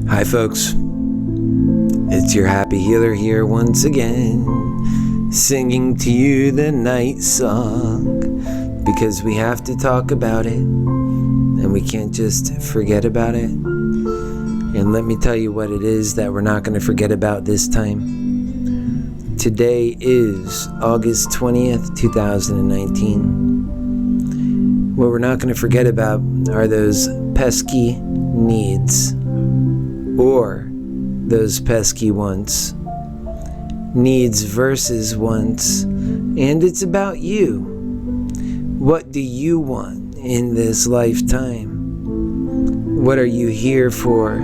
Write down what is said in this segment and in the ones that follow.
Hi folks, it's your happy healer here once again, singing to you the night song, because we have to talk about it, and we can't just forget about it. And let me tell you what it is that we're not going to forget about this time. Today is August 20th, 2019. What we're not going to forget about are those pesky needs, or those pesky wants. Needs versus wants. And it's about you. What do you want in this lifetime? What are you here for?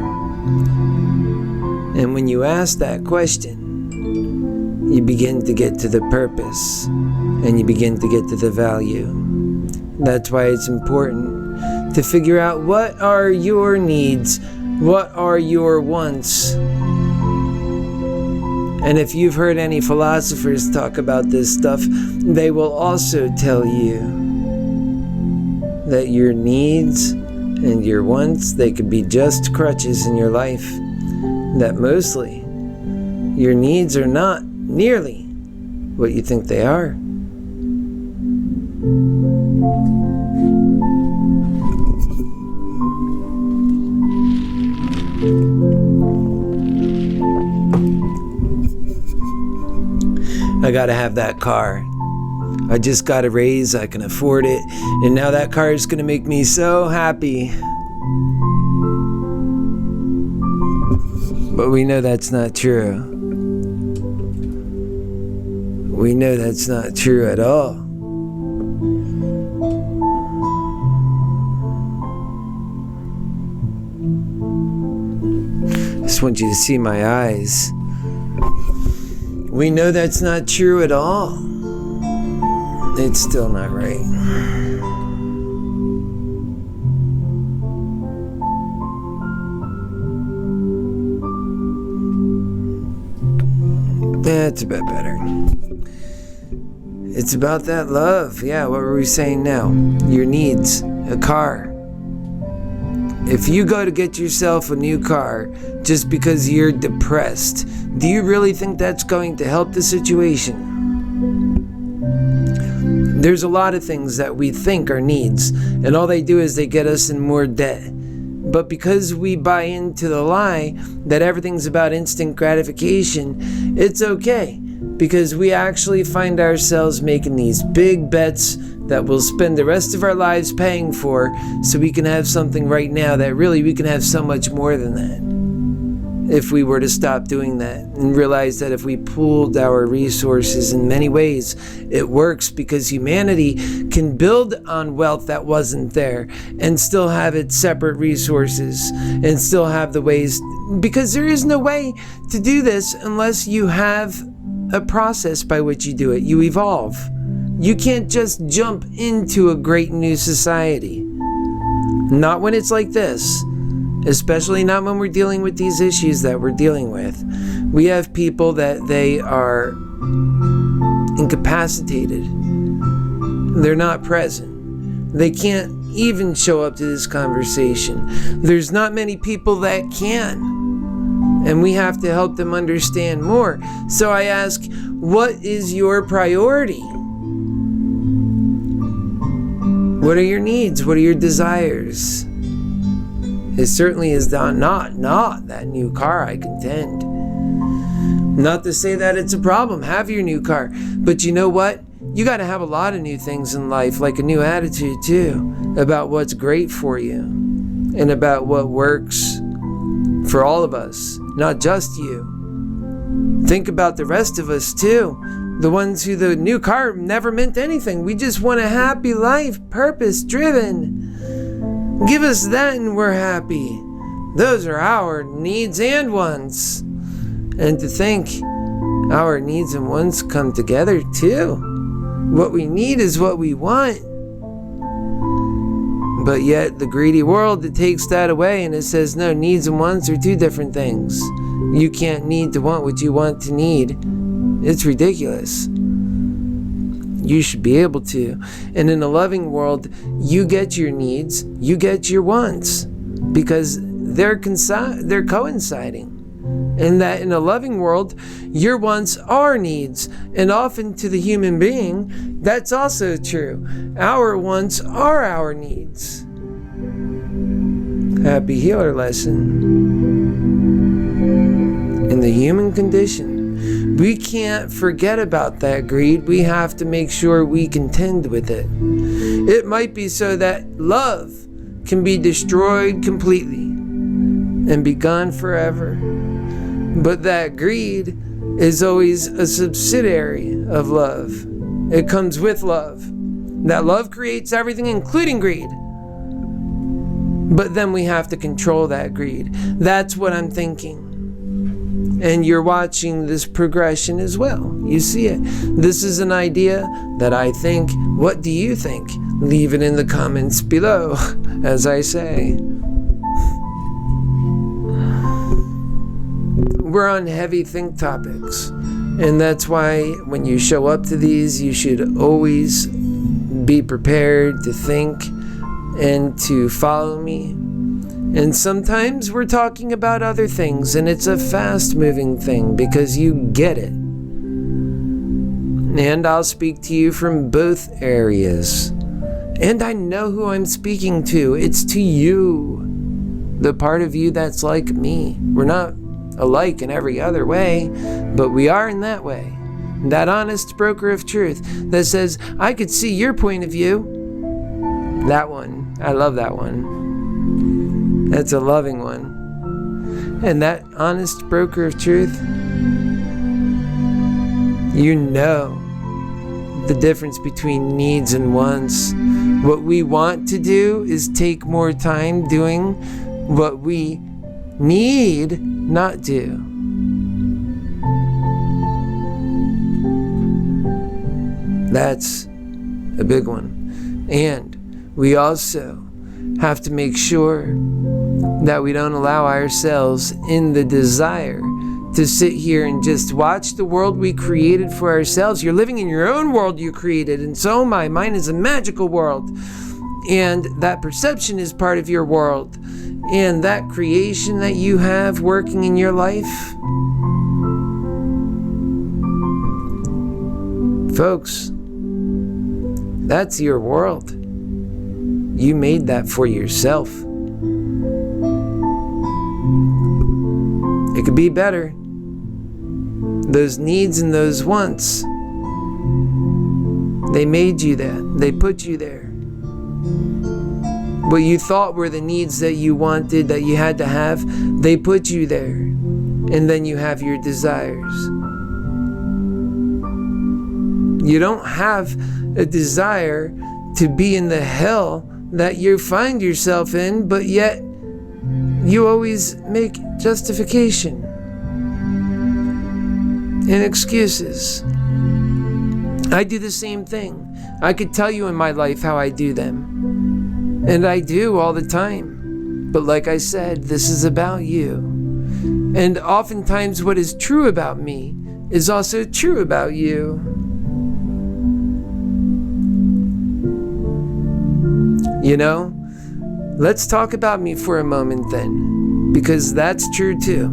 And when you ask that question, you begin to get to the purpose, and you begin to get to the value. That's why it's important to figure out what are your needs, what are your wants. And if you've heard any philosophers talk about this stuff, they will also tell you that your needs and your wants, they could be just crutches in your life. That mostly your needs are not nearly what you think they are. I gotta have that car. I just got a raise, I can afford it, and now that car is gonna make me so happy. But we know that's not true. We know that's not true at all. I just want you to see my eyes. We know that's not true at all. It's still not right. That's a bit better. It's about that love. Yeah, what were we saying now? Your needs. A car. If you go to get yourself a new car just because you're depressed, do you really think that's going to help the situation? There's a lot of things that we think are needs, and all they do is they get us in more debt. But because we buy into the lie that everything's about instant gratification, it's okay, because we actually find ourselves making these big bets that we'll spend the rest of our lives paying for, so we can have something right now that really we can have so much more than that. If we were to stop doing that and realize that if we pooled our resources in many ways, it works, because humanity can build on wealth that wasn't there and still have its separate resources and still have the ways, because there is no way to do this unless you have a process by which you do it. You evolve. You can't just jump into a great new society. Not when it's like this. Especially not when we're dealing with these issues that we're dealing with. We have people that they are incapacitated. They're not present. They can't even show up to this conversation. There's not many people that can. And we have to help them understand more. So I ask, what is your priority? What are your needs? What are your desires? It certainly is not that new car, I contend. Not to say that it's a problem. Have your new car. But you know what? You got to have a lot of new things in life, like a new attitude too, about what's great for you and about what works for all of us, not just you. Think about the rest of us too. The ones who the new car never meant anything. We just want a happy life, purpose-driven. Give us that and we're happy. Those are our needs and wants. And to think our needs and wants come together too. What we need is what we want. But yet the greedy world, it takes that away and it says, no, needs and wants are two different things. You can't need to want what you want to need. It's ridiculous. You should be able to. And in a loving world, you get your needs, you get your wants. Because they're coinciding. And that in a loving world, your wants are needs. And often to the human being, that's also true. Our wants are our needs. Happy Healer lesson. In the human condition, we can't forget about that greed. We have to make sure we contend with it. It might be so that love can be destroyed completely and be gone forever. But that greed is always a subsidiary of love. It comes with love. That love creates everything, including greed. But then we have to control that greed. That's what I'm thinking. And you're watching this progression as well. You see it. This is an idea that I think. What do you think? Leave it in the comments below, as I say. We're on heavy think topics, and that's why when you show up to these, you should always be prepared to think and to follow me. And sometimes we're talking about other things, and it's a fast-moving thing because you get it. And I'll speak to you from both areas. And I know who I'm speaking to. It's to you, the part of you that's like me. We're not alike in every other way, but we are in that way. That honest broker of truth that says, I could see your point of view. That one. I love that one. That's a loving one. And that honest broker of truth, you know the difference between needs and wants. What we want to do is take more time doing what we need not do. That's a big one. And we also have to make sure that we don't allow ourselves in the desire to sit here and just watch the world we created for ourselves. You're living in your own world you created, and so am I. Mine is a magical world. And that perception is part of your world. And that creation that you have working in your life, folks, that's your world. You made that for yourself. It could be better. Those needs and those wants, they made you that. They put you there. What you thought were the needs that you wanted, that you had to have, they put you there. And then you have your desires. You don't have a desire to be in the hell that you find yourself in, but yet you always make justification and excuses. I do the same thing. I could tell you in my life how I do them. And I do all the time. But like I said, this is about you. And oftentimes what is true about me is also true about you. You know, let's talk about me for a moment then, because that's true too.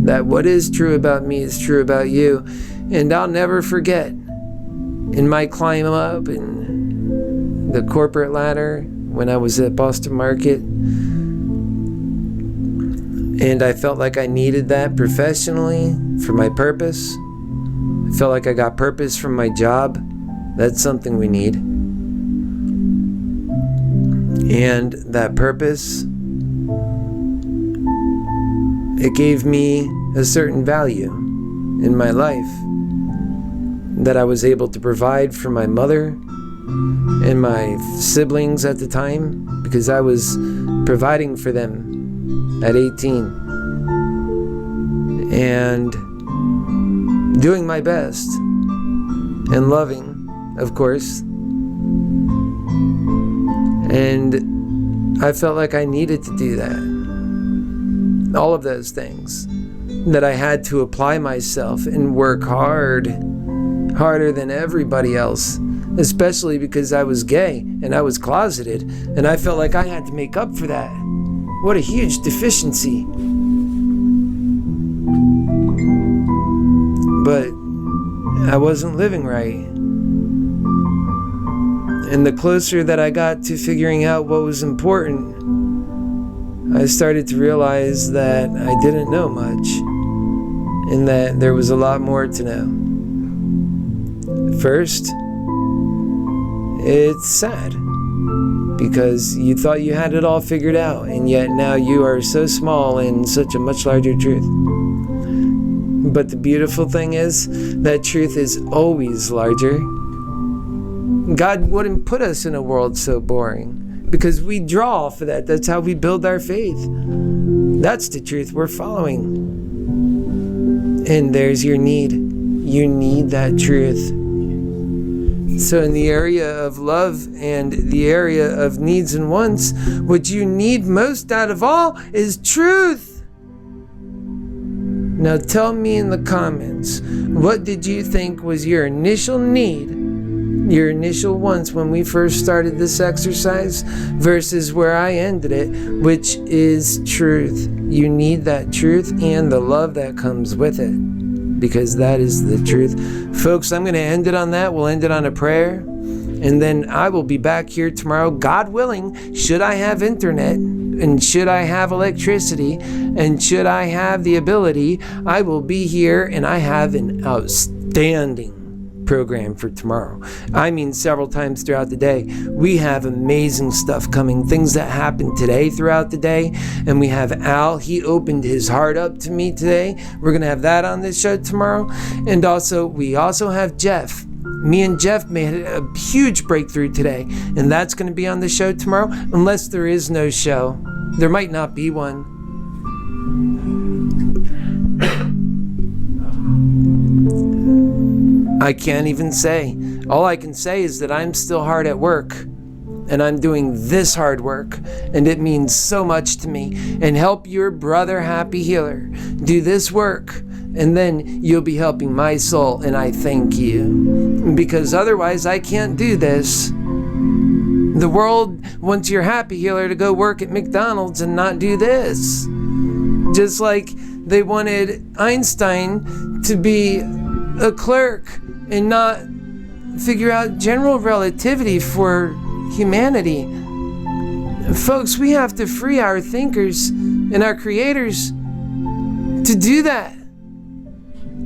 That what is true about me is true about you. And I'll never forget in my climb up in the corporate ladder when I was at Boston Market, and I felt like I needed that professionally for my purpose. I felt like I got purpose from my job. That's something we need. And that purpose, it gave me a certain value in my life that I was able to provide for my mother and my siblings at the time, because I was providing for them at 18 and doing my best and loving, of course. And I felt like I needed to do that. All of those things, that I had to apply myself and work harder than everybody else, especially because I was gay and I was closeted, and I felt like I had to make up for that. What a huge deficiency. But I wasn't living right. And the closer that I got to figuring out what was important, I started to realize that I didn't know much, and that there was a lot more to know. First, it's sad, because you thought you had it all figured out, and yet now you are so small in such a much larger truth. But the beautiful thing is, that truth is always larger. God wouldn't put us in a world so boring, because we draw for that. That's how we build our faith. That's the truth we're following. And there's your need. You need that truth. So in the area of love and the area of needs and wants, what you need most out of all is truth. Now tell me in the comments, what did you think was your initial need, your initial wants when we first started this exercise, versus where I ended it, which is truth. You need that truth and the love that comes with it, because that is the truth. Folks, I'm going to end it on that. We'll end it on a prayer, and then I will be back here tomorrow, God willing. Should I have internet, and should I have electricity, and should I have the ability, I will be here, and I have an outstanding program for tomorrow. I mean, several times throughout the day. We have amazing stuff coming, things that happened today throughout the day. And we have Al, he opened his heart up to me today. We're going to have that on this show tomorrow. And we also have Jeff. Me and Jeff made a huge breakthrough today, and that's going to be on the show tomorrow, unless there is no show. There might not be one. I can't even say. All I can say is that I'm still hard at work, and I'm doing this hard work, and it means so much to me. And help your brother Happy Healer do this work, and then you'll be helping my soul, and I thank you, because otherwise I can't do this. The world wants your Happy Healer to go work at McDonald's and not do this, just like they wanted Einstein to be a clerk and not figure out general relativity for humanity. Folks, we have to free our thinkers and our creators to do that.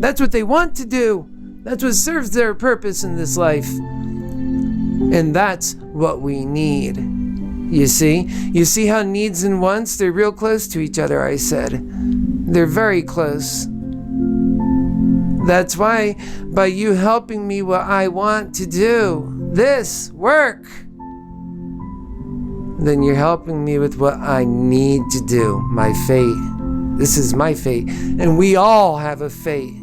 That's what they want to do. That's what serves their purpose in this life. And that's what we need. You see how needs and wants, they're real close to each other, I said. They're very close. That's why, by you helping me what I want to do, this work, then you're helping me with what I need to do, my fate. This is my fate. And we all have a fate.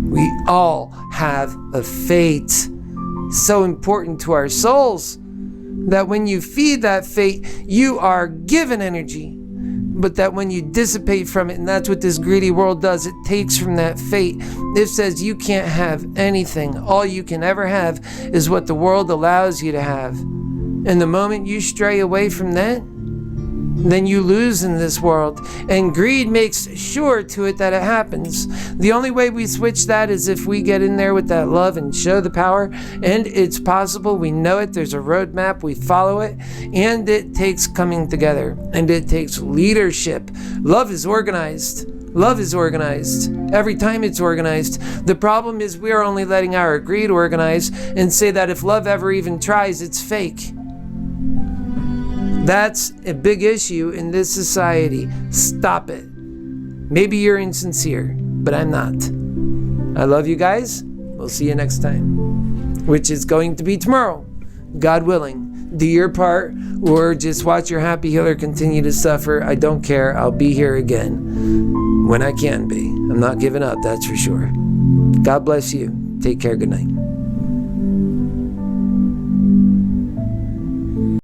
We all have a fate. So important to our souls that when you feed that fate, you are given energy. But that when you dissipate from it, and that's what this greedy world does, it takes from that fate. It says you can't have anything. All you can ever have is what the world allows you to have. And the moment you stray away from that, then you lose in this world. And greed makes sure to it that it happens. The only way we switch that is if we get in there with that love and show the power. And it's possible. We know it. There's a roadmap. We follow it. And it takes coming together. And it takes leadership. Love is organized. Love is organized. Every time it's organized. The problem is we are only letting our greed organize and say that if love ever even tries, it's fake. That's a big issue in this society. Stop it. Maybe you're insincere, but I'm not. I love you guys. We'll see you next time, which is going to be tomorrow, God willing. Do your part, or just watch your Happy Healer continue to suffer. I don't care. I'll be here again when I can be. I'm not giving up, that's for sure. God bless you. Take care. Good night.